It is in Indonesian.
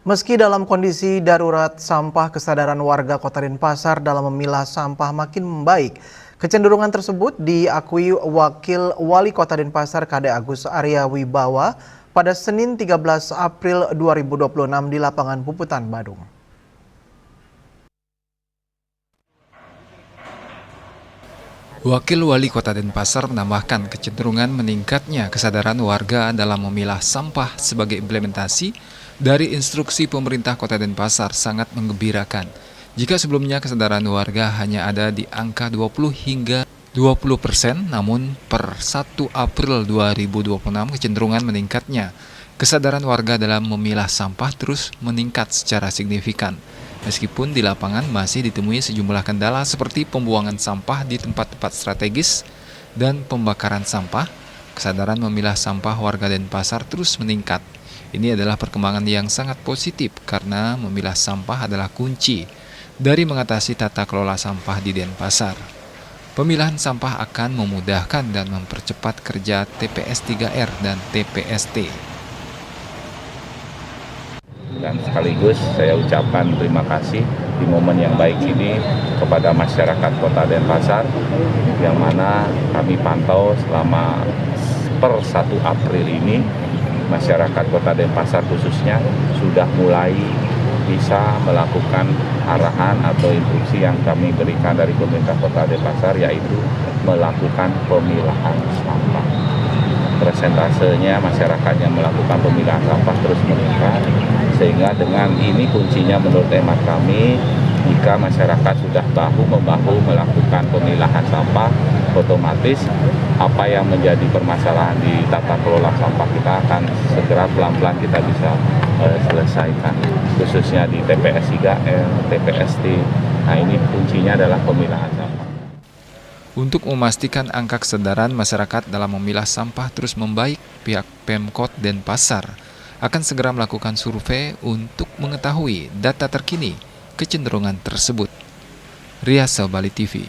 Meski dalam kondisi darurat sampah, kesadaran warga Kota Denpasar dalam memilah sampah makin membaik. Kecenderungan tersebut diakui Wakil Wali Kota Denpasar Kade Agus Arya Wibawa pada Senin 13 April 2026 di lapangan Puputan, Badung. Wakil Wali Kota Denpasar menambahkan kecenderungan meningkatnya kesadaran warga dalam memilah sampah sebagai implementasi dari instruksi pemerintah Kota Denpasar sangat menggembirakan. Jika sebelumnya kesadaran warga hanya ada di angka 20 hingga 20%, namun per 1 April 2026 kecenderungan meningkatnya. Kesadaran warga dalam memilah sampah terus meningkat secara signifikan. Meskipun di lapangan masih ditemui sejumlah kendala seperti pembuangan sampah di tempat-tempat strategis dan pembakaran sampah, kesadaran memilah sampah warga Denpasar terus meningkat. Ini adalah perkembangan yang sangat positif karena memilah sampah adalah kunci dari mengatasi tata kelola sampah di Denpasar. Pemilahan sampah akan memudahkan dan mempercepat kerja TPS 3R dan TPST. Dan sekaligus saya ucapkan terima kasih di momen yang baik ini kepada masyarakat Kota Denpasar, yang mana kami pantau selama per 1 April ini masyarakat Kota Denpasar khususnya sudah mulai bisa melakukan arahan atau instruksi yang kami berikan dari pemerintah Kota Denpasar, yaitu melakukan pemilahan sampah. Persentasenya masyarakat yang melakukan pemilahan sampah terus meningkat, sehingga dengan ini kuncinya menurut hemat kami, jika masyarakat sudah bahu-membahu melakukan pemilahan sampah, otomatis apa yang menjadi permasalahan di tata kelola sampah kita akan segera pelan-pelan kita bisa selesaikan, khususnya di TPS 3R, TPST. Nah, ini kuncinya adalah pemilahan sampah. Untuk memastikan angka kesadaran masyarakat dalam memilah sampah terus membaik, pihak Pemkot Denpasar akan segera melakukan survei untuk mengetahui data terkini kecenderungan tersebut. Riasel Bali TV.